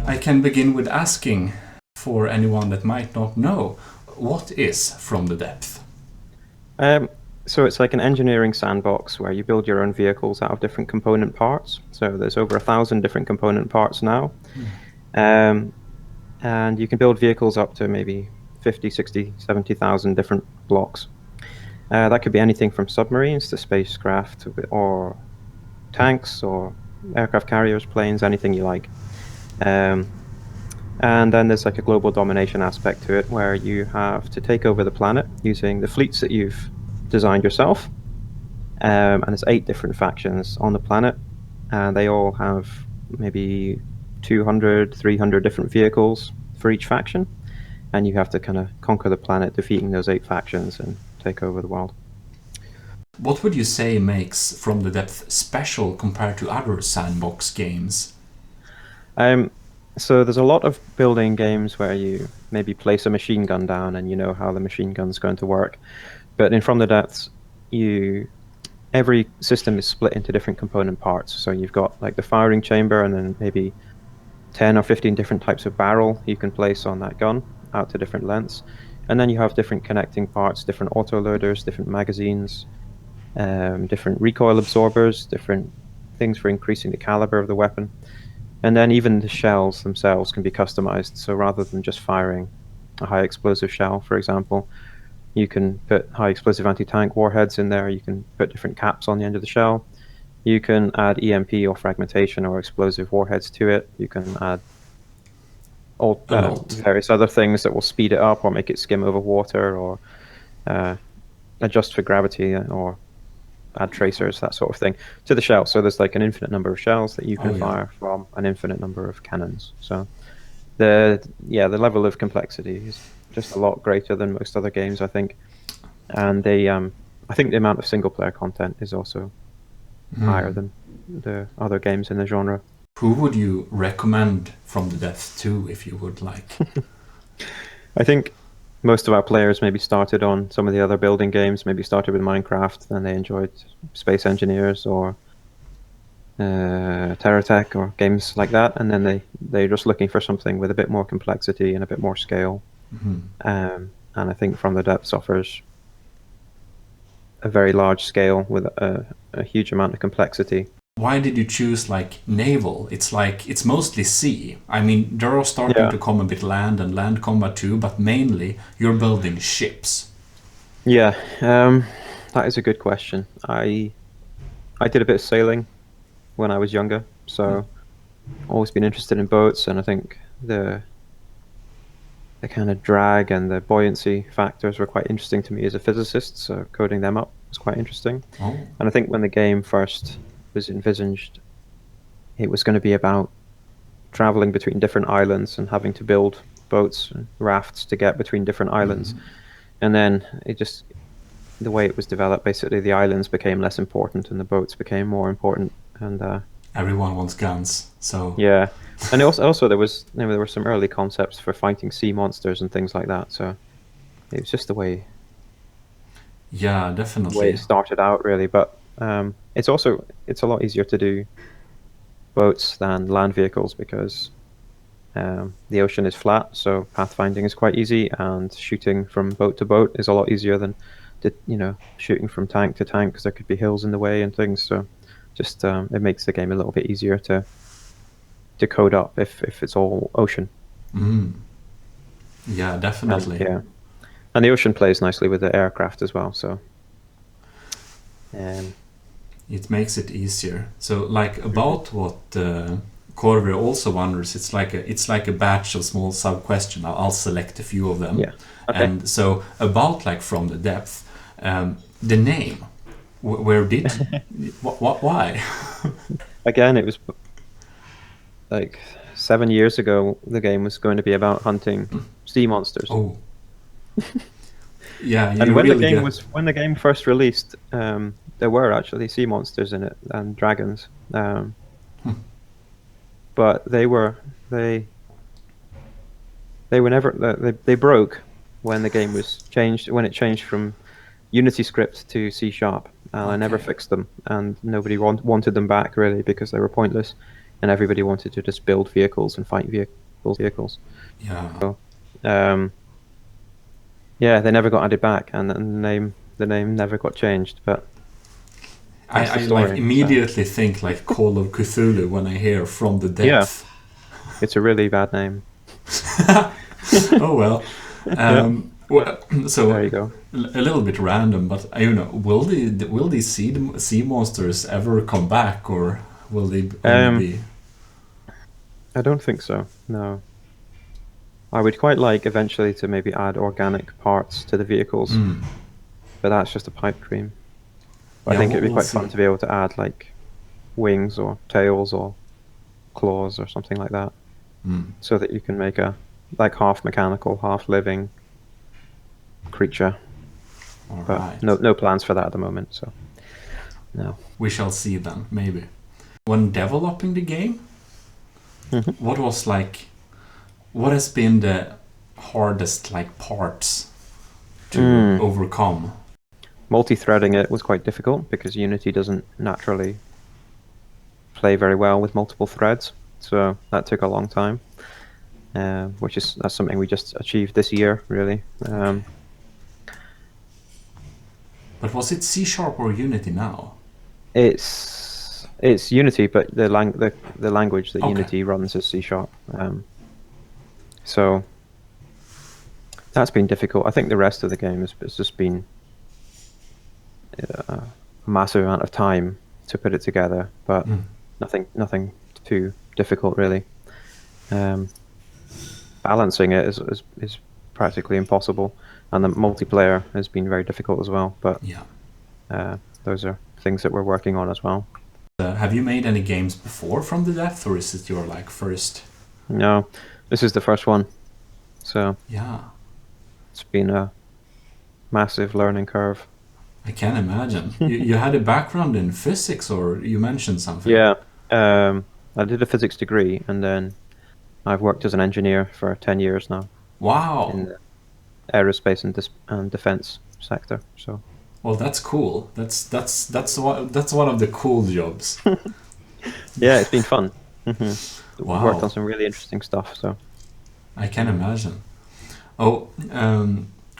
I can begin with asking, for anyone that might not know, what is From the Depth? So it's like an engineering sandbox where you build your own vehicles out of different component parts. So there's over 1,000 different component parts now. And you can build vehicles up to maybe 50, 60, 70,000 different blocks. That could be anything from submarines to spacecraft or tanks or aircraft carriers, planes, anything you like. And then there's like a global domination aspect to it where you have to take over the planet using the fleets that you've designed yourself. And there's 8 different factions on the planet, and they all have maybe 200, 300 different vehicles for each faction. And you have to kind of conquer the planet, defeating those 8 factions and take over the world. What would you say makes From the Depth special compared to other sandbox games? So there's a lot of building games where you maybe place a machine gun down and you know how the machine gun's going to work. But in From the Depths, every system is split into different component parts. So you've got like the firing chamber and then maybe 10 or 15 different types of barrel you can place on that gun out to different lengths. And then you have different connecting parts, different autoloaders, different magazines, different recoil absorbers, different things for increasing the caliber of the weapon. And then even the shells themselves can be customized. So rather than just firing a high explosive shell, for example, you can put high explosive anti-tank warheads in there. You can put different caps on the end of the shell. You can add EMP or fragmentation or explosive warheads to it. You can add all various other things that will speed it up or make it skim over water or adjust for gravity or add tracers, that sort of thing, to the shell. So there's like an infinite number of shells that you can fire from an infinite number of cannons. So the level of complexity is just a lot greater than most other games, I think. And I think the amount of single player content is also higher than the other games in the genre. Who would you recommend From the Depth to, if you would like? I think most of our players maybe started on some of the other building games, maybe started with Minecraft, then they enjoyed Space Engineers or TerraTech or games like that, and then they're just looking for something with a bit more complexity and a bit more scale. And I think From the Depths offers a very large scale with a huge amount of complexity. Why did you choose like naval? It's mostly sea. I mean, there are starting to come a bit land and land combat too, but mainly you're building ships. Yeah, that is a good question. I did a bit of sailing when I was younger, so always been interested in boats, and I think the kind of drag and the buoyancy factors were quite interesting to me as a physicist, so coding them up was quite interesting. And I think when the game first was envisaged, it was going to be about traveling between different islands and having to build boats and rafts to get between different islands. And then the way it was developed, basically the islands became less important and the boats became more important. And everyone wants guns, so yeah. And also there were some early concepts for fighting sea monsters and things like that. So it was just the way. Yeah, definitely. The way it started out, really, but it's a lot easier to do boats than land vehicles because the ocean is flat, so pathfinding is quite easy, and shooting from boat to boat is a lot easier than shooting from tank to tank because there could be hills in the way and things. So just it makes the game a little bit easier to code up if it's all ocean. Yeah, definitely. And the ocean plays nicely with the aircraft as well, so it makes it easier. So like about what Corver also wonders, it's like a batch of small sub questions. I'll select a few of them. Yeah. Okay. And so about like From the Depth, the name, where did why? Again, it was like 7 years ago. The game was going to be about hunting sea monsters. Oh. Yeah, and when the game first released, there were actually sea monsters in it and dragons, but they broke when the game was changed, when it changed from Unity script to C#, and I never fixed them, and nobody wanted them back really because they were pointless. and everybody wanted to just build vehicles and fight vehicles. Yeah. So, yeah, they never got added back, and the name never got changed. But that's the I story, like immediately think like Call of Cthulhu when I hear From the Depth. it's a really bad name. Oh well. Well, so There you go. a little bit random, but I don't know. Will these sea monsters ever come back, or will they only be? I don't think so. No. I would quite like eventually to maybe add organic parts to the vehicles, but that's just a pipe dream. But I think it'd be quite fun to be able to add like wings or tails or claws or something like that, so that you can make a like half mechanical, half living creature. All But right. no plans for that at the moment. So no. We shall see then, maybe. When developing the game, what has been the hardest like parts to overcome? Multi-threading it was quite difficult because Unity doesn't naturally play very well with multiple threads, so that took a long time. That's something we just achieved this year, really. But was it C# or Unity now? It's Unity, but the language that Unity runs is C#. So that's been difficult. I think the rest of the game has just been a massive amount of time to put it together, but nothing too difficult really. Balancing it is practically impossible, and the multiplayer has been very difficult as well. But those are things that we're working on as well. Have you made any games before From the Depth, or is it your like first? No, this is the first one. So yeah, it's been a massive learning curve. I can imagine. You had a background in physics, or you mentioned something. Yeah, I did a physics degree, and then I've worked as an engineer for 10 years now. Wow. In the aerospace and defense sector. So. Well, that's cool. That's one of the cool jobs. Yeah, it's been fun. Wow. Worked on some really interesting stuff. So. I can imagine. Oh,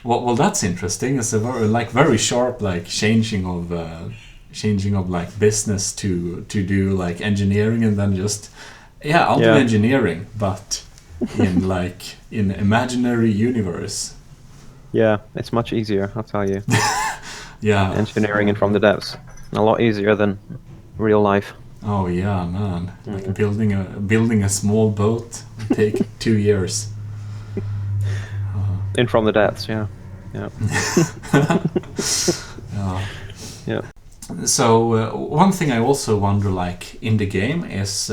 well, that's interesting. It's a very sharp like changing of like business to do like engineering, and then just I'll do engineering, but in imaginary universe. Yeah, it's much easier, I'll tell you. Yeah, engineering and From the Depths, a lot easier than real life. Oh yeah, man! Like building a small boat would take 2 years. In From the Depths, yeah. Yeah. So one thing I also wonder, like in the game, is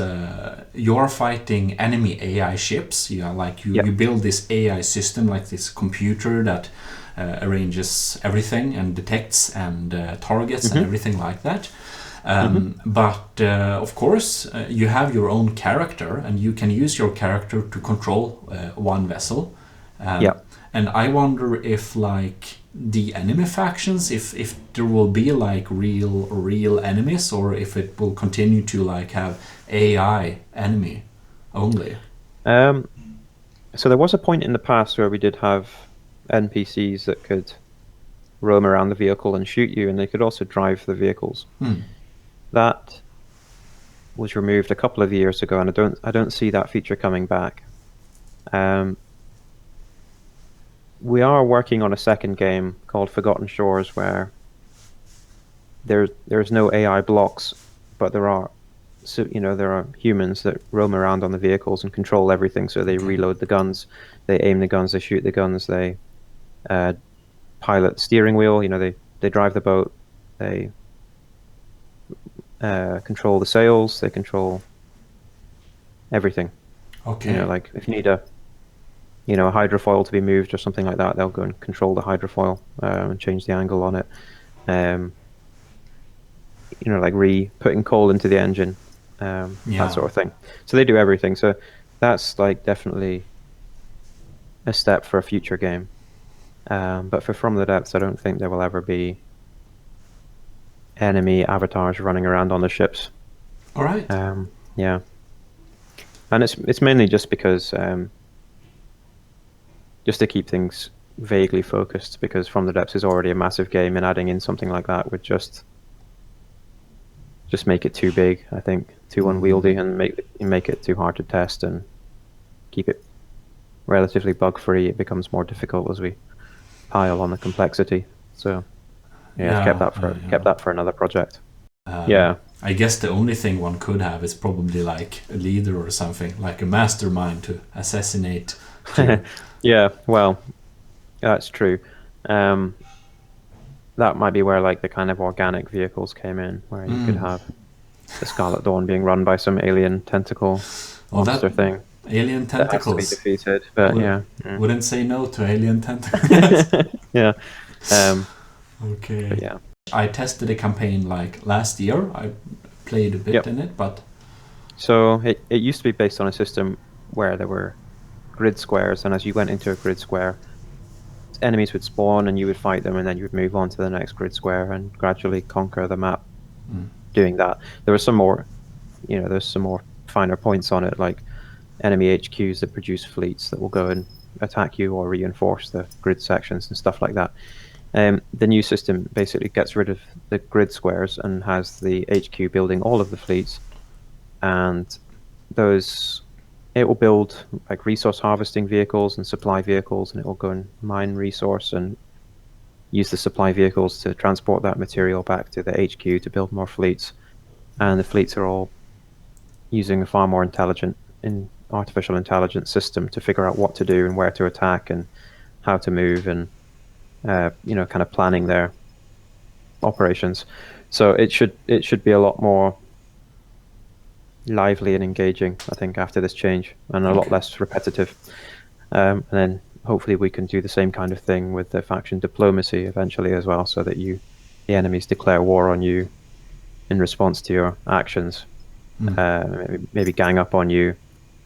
you're fighting enemy AI ships. You build this AI system, like this computer that arranges everything and detects and targets and everything like that. But of course, you have your own character, and you can use your character to control one vessel. And I wonder if like the enemy factions, if there will be like real enemies, or if it will continue to like have AI enemy only. So there was a point in the past where we did have NPCs that could roam around the vehicle and shoot you, and they could also drive the vehicles. That was removed a couple of years ago, and I don't see that feature coming back. We are working on a second game called Forgotten Shores, where there's no AI blocks, but there are humans that roam around on the vehicles and control everything. So they reload the guns, they aim the guns, they shoot the guns, they pilot the steering wheel. They drive the boat, they control the sails, they control everything. Okay. Like if you need a hydrofoil to be moved or something like that, they'll go and control the hydrofoil and change the angle on it. Like putting coal into the engine, that sort of thing. So they do everything. So that's like definitely a step for a future game. But for From the Depths, I don't think there will ever be enemy avatars running around on the ships. All right. Yeah. And it's mainly just because just to keep things vaguely focused, because From the Depths is already a massive game, and adding in something like that would just make it too big, I think, too unwieldy, and make it too hard to test and keep it relatively bug-free. It becomes more difficult as we pile on the complexity. So yeah, kept that for another project. I guess the only thing one could have is probably like a leader or something, like a mastermind to assassinate. Yeah, well, that's true. That might be where like the kind of organic vehicles came in, where you could have the Scarlet Dawn being run by some alien tentacle monster thing. Alien tentacles. That has to be defeated, but wouldn't say no to alien tentacles. Yeah. Okay. But yeah. I tested a campaign like last year. I played a bit in it, but so it used to be based on a system where there were grid squares, and as you went into a grid square, enemies would spawn and you would fight them, and then you would move on to the next grid square and gradually conquer the map. Doing that, there were some more, there's some more finer points on it, like enemy HQs that produce fleets that will go and attack you or reinforce the grid sections and stuff like that. The new system basically gets rid of the grid squares and has the HQ building all of the fleets, and it will build like resource harvesting vehicles and supply vehicles, and it will go and mine resource and use the supply vehicles to transport that material back to the HQ to build more fleets. And the fleets are all using a far more intelligent artificial intelligence system to figure out what to do and where to attack and how to move, and kind of planning their operations. So it should be a lot more lively and engaging, I think, after this change, and a lot less repetitive. And then hopefully we can do the same kind of thing with the faction diplomacy eventually as well, so that the enemies declare war on you in response to your actions, maybe gang up on you.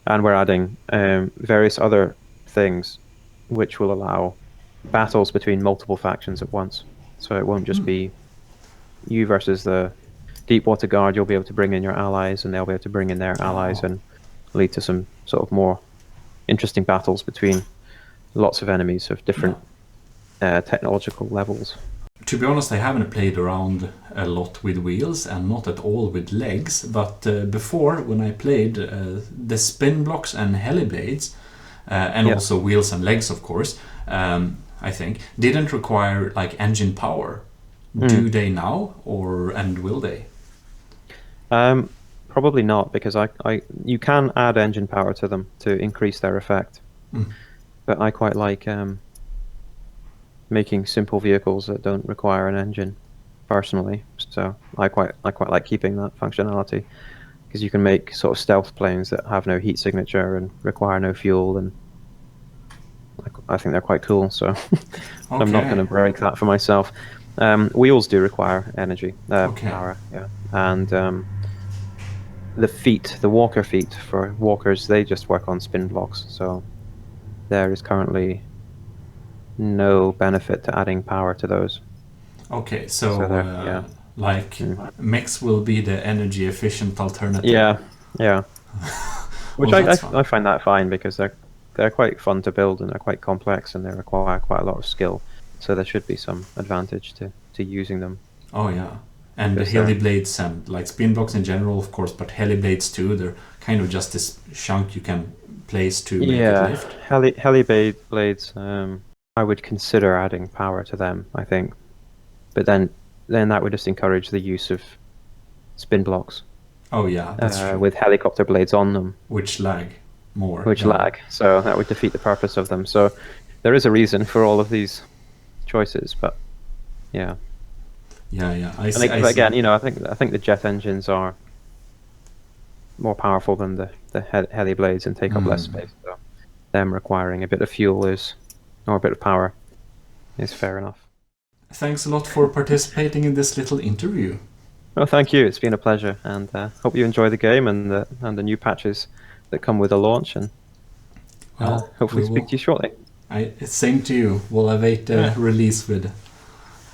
And we're adding various other things which will allow battles between multiple factions at once. So it won't just be you versus the Deepwater Guard. You'll be able to bring in your allies, and they'll be able to bring in their allies, and lead to some sort of more interesting battles between lots of enemies of different technological levels. To be honest, I haven't played around a lot with wheels and not at all with legs, but before, when I played the spin blocks and heliblades, and also wheels and legs, of course, I think, didn't require like engine power. Do they now, and will they? Probably not, because you can add engine power to them to increase their effect. But I quite like making simple vehicles that don't require an engine, personally. So I quite like keeping that functionality, because you can make sort of stealth planes that have no heat signature and require no fuel, and I think they're quite cool. So I'm not going to break that for myself. Wheels do require energy, power, and the walker feet for walkers, they just work on spin blocks. So there is currently no benefit to adding power to those. Okay, so mechs will be the energy efficient alternative. Yeah. Which I find that fine, because they're quite fun to build, and they're quite complex, and they require quite a lot of skill. So there should be some advantage to using them. Oh yeah, and the heliblades and like spin blocks in general, of course, but heliblades too. They're kind of just this chunk you can place to make it lift. Heliblades. I would consider adding power to them, I think, but then that would just encourage the use of spin blocks. Oh yeah, that's true. With helicopter blades on them, which lag more. So that would defeat the purpose of them. So there is a reason for all of these choices, but yeah. I think the jet engines are more powerful than the heli blades and take up less space. So them requiring a bit of fuel or a bit of power is fair enough. Thanks a lot for participating in this little interview. Well, thank you. It's been a pleasure, and hope you enjoy the game and the new patches that come with the launch, and hopefully speak to you shortly. Same to you. We'll await the release with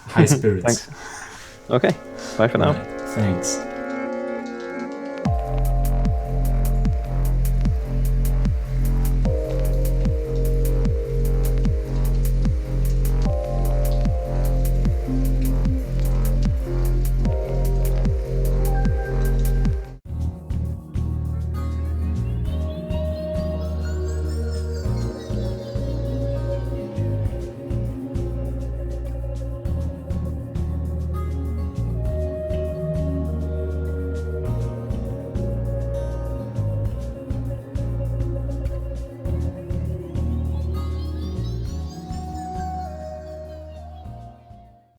high spirits. Thanks. Okay. Bye for now. Thanks.